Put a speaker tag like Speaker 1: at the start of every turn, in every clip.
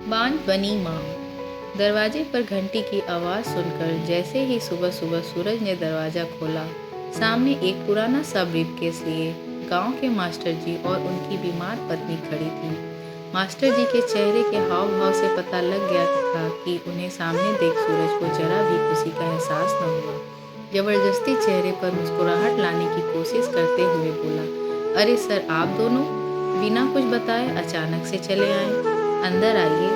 Speaker 1: बांझ बनी माँ। दरवाजे पर घंटी की आवाज़ सुनकर जैसे ही सुबह सुबह सूरज ने दरवाज़ा खोला, सामने एक पुराना सा ब्रीफकेस लिए गांव के मास्टर जी और उनकी बीमार पत्नी खड़ी थी। मास्टर जी के चेहरे के हाव भाव से पता लग गया था कि उन्हें सामने देख सूरज को जरा भी खुशी का एहसास न हुआ। जबरदस्ती चेहरे पर मुस्कुराहट लाने की कोशिश करते हुए बोला, अरे सर, आप दोनों बिना कुछ बताए अचानक से चले आए। अंदर आइए।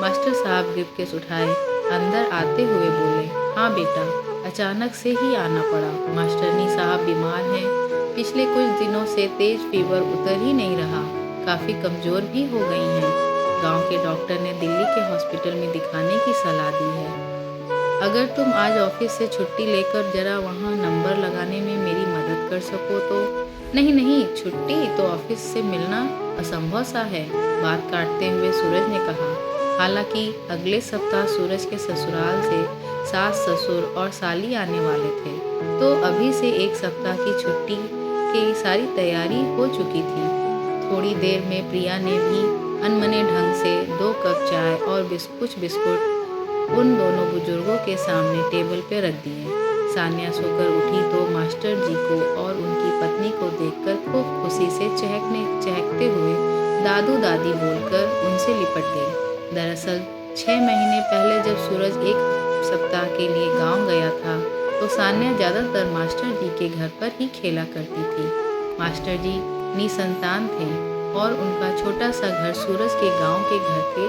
Speaker 1: मास्टर साहब ब्रीफकेस उठाए अंदर आते हुए बोले, हाँ बेटा, अचानक से ही आना पड़ा। मास्टरनी साहब बीमार हैं। पिछले कुछ दिनों से तेज फीवर उतर ही नहीं रहा, काफ़ी कमज़ोर भी हो गई हैं। गांव के डॉक्टर ने दिल्ली के हॉस्पिटल में दिखाने की सलाह दी है। अगर तुम आज ऑफिस से छुट्टी लेकर जरा वहाँ नंबर लगाने में मेरी मदद कर सको तो। नहीं नहीं, छुट्टी तो ऑफिस से मिलना असंभव सा है, बात काटते हुए सूरज ने कहा। हालांकि अगले सप्ताह सूरज के ससुराल से सास ससुर और साली आने वाले थे, तो अभी से एक सप्ताह की छुट्टी की सारी तैयारी हो चुकी थी। थोड़ी देर में प्रिया ने भी अनमने ढंग से 2 कप चाय और कुछ बिस्कुट उन दोनों बुजुर्गों के सामने टेबल पर रख दिए। सान्या सोकर उठी तो मास्टर जी को और उनकी पत्नी को देखकर खूब खुशी से चहकते हुए दादू दादी बोलकर उनसे लिपट गई। दरअसल 6 महीने पहले जब सूरज एक सप्ताह के लिए गांव गया था, तो सान्या ज़्यादातर मास्टर जी के घर पर ही खेला करती थी। मास्टर जी निसंतान थे और उनका छोटा सा घर सूरज के गांव के घर के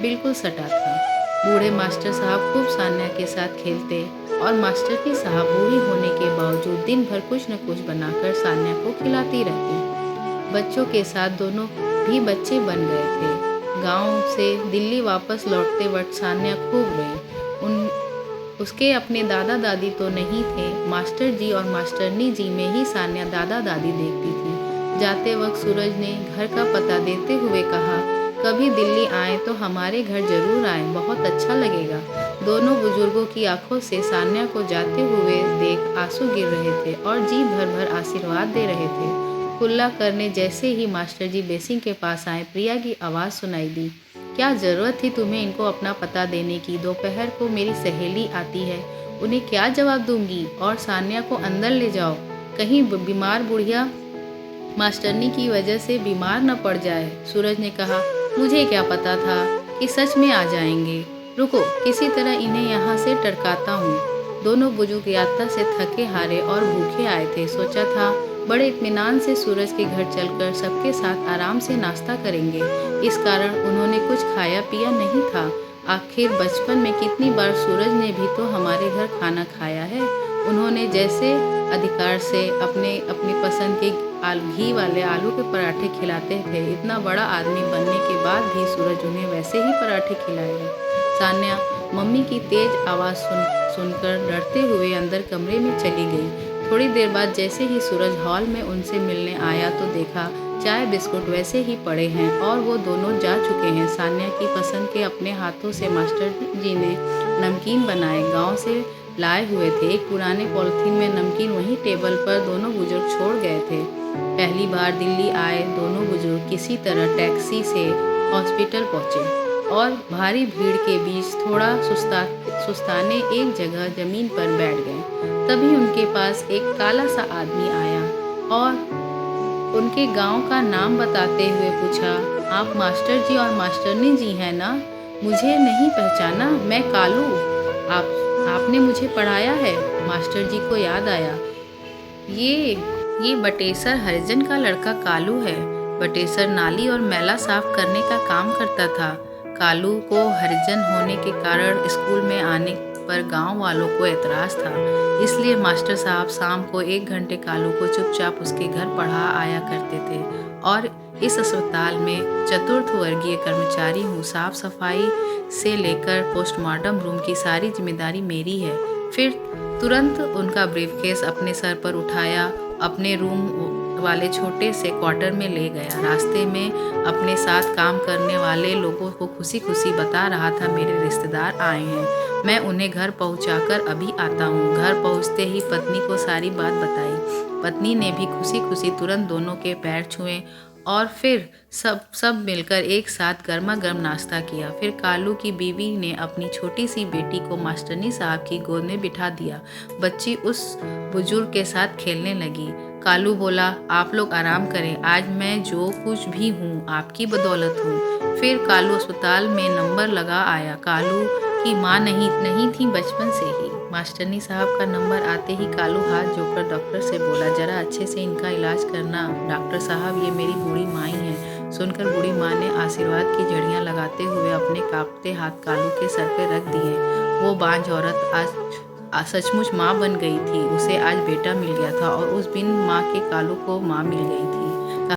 Speaker 1: बिल्कुल सटा था। बूढ़े मास्टर साहब खूब सान्या के साथ खेलते और मास्टर की साहब बूढ़ी होने के बावजूद दिन भर कुछ न कुछ बनाकर सान्या को खिलाती रहती। बच्चों के साथ दोनों भी बच्चे बन गए थे। गांव से दिल्ली वापस लौटते वक्त सान्या खूब रोई। उसके अपने दादा दादी तो नहीं थे, मास्टर जी और मास्टरनी जी में ही सान्या दादा दादी देखती थी। जाते वक्त सूरज ने घर का पता देते हुए कहा, कभी दिल्ली आए तो हमारे घर जरूर आए, बहुत अच्छा लगेगा। दोनों बुजुर्गों की आंखों से सान्या को जाते हुए देख आंसू गिर रहे थे और जी भर भर आशीर्वाद दे रहे थे। कुल्ला करने जैसे ही मास्टर जी बेसिन के पास आए, प्रिया की आवाज़ सुनाई दी, क्या ज़रूरत थी तुम्हें इनको अपना पता देने की? दोपहर को मेरी सहेली आती है, उन्हें क्या जवाब दूंगी? और सान्या को अंदर ले जाओ, कहीं बीमार बुढ़िया मास्टरनी की वजह से बीमार न पड़ जाए। सूरज ने कहा, मुझे क्या पता था कि सच में आ जाएंगे। रुको, किसी तरह इन्हें यहाँ से टरकाता हूँ। दोनों बुजुर्ग यात्रा से थके हारे और भूखे आए थे। सोचा था बड़े इत्मीनान से सूरज के घर चलकर सबके साथ आराम से नाश्ता करेंगे। इस कारण उन्होंने कुछ खाया पिया नहीं था। आखिर बचपन में कितनी बार सूरज ने भी तो हमारे घर खाना खाया है। उन्होंने जैसे अधिकार से अपनी पसंद के घी वाले आलू के पराठे खिलाते थे। इतना बड़ा आदमी बनने के बाद भी सूरज उन्हें वैसे ही पराठे खिलाएगा। सान्या मम्मी की तेज आवाज़ सुनकर डरते हुए अंदर कमरे में चली गई। थोड़ी देर बाद जैसे ही सूरज हॉल में उनसे मिलने आया तो देखा चाय बिस्कुट वैसे ही पड़े हैं और वो दोनों जा चुके हैं। सान्या की पसंद के अपने हाथों से मास्टर जी ने नमकीन बनाए गांव से लाए हुए थे। एक पुराने पॉलिथीन में नमकीन वहीं टेबल पर दोनों बुजुर्ग छोड़ गए थे। पहली बार दिल्ली आए दोनों बुजुर्ग किसी तरह टैक्सी से हॉस्पिटल पहुंचे और भारी भीड़ के बीच थोड़ा सुस्ताने एक जगह जमीन पर बैठ गए। तभी उनके पास एक काला सा आदमी आया और उनके गांव का नाम बताते हुए पूछा, आप मास्टर जी और मास्टरनी जी हैं ना? मुझे नहीं पहचाना? मैं कालू, आपने मुझे पढ़ाया है। मास्टर जी को याद आया, ये बटेसर हरिजन का लड़का कालू है। बटेसर नाली और मैला साफ करने का काम करता था। कालू को हरिजन होने के कारण स्कूल में आने पर गांव वालों को एतराज़ था, इसलिए मास्टर साहब शाम को 1 घंटे कालू को चुपचाप उसके घर पढ़ा आया करते थे। और इस अस्पताल में चतुर्थ वर्गीय कर्मचारी हूँ। साफ सफाई से लेकर पोस्टमार्टम रूम की सारी जिम्मेदारी मेरी है। फिर तुरंत उनका ब्रीफकेस अपने सर पर उठाया, अपने रूम वाले छोटे से क्वार्टर में ले गया। रास्ते में अपने साथ काम करने वाले लोगों को खुशी खुशी बता रहा था, मेरे रिश्तेदार आए हैं, मैं उन्हें घर पहुंचाकर अभी आता हूं। घर पहुंचते ही पत्नी को सारी बात बताई। पत्नी ने भी खुशी खुशी तुरंत दोनों के पैर छुए और फिर सब सब मिलकर एक साथ गर्मा गर्म नाश्ता किया। फिर कालू की बीवी ने अपनी छोटी सी बेटी को मास्टरनी साहब की गोद में बिठा दिया। बच्ची उस बुजुर्ग के साथ खेलने लगी। कालू बोला, आप लोग आराम करें, आज मैं जो कुछ भी हूँ आपकी बदौलत हूँ। फिर कालू अस्पताल में नंबर लगा आया। कालू की माँ नहीं थी बचपन से ही। मास्टरनी साहब का नंबर आते ही कालू हाथ जोड़कर डॉक्टर से बोला, जरा अच्छे से इनका इलाज करना डॉक्टर साहब, ये मेरी बूढ़ी माँ ही है। सुनकर बूढ़ी माँ ने आशीर्वाद की झड़ियाँ लगाते हुए अपने कांपते हाथ कालू के सर पे रख दिए। वो बांझ औरत आज सचमुच माँ बन गई थी। उसे आज बेटा मिल गया था और उस बिन माँ के कालू को माँ मिल गई थी।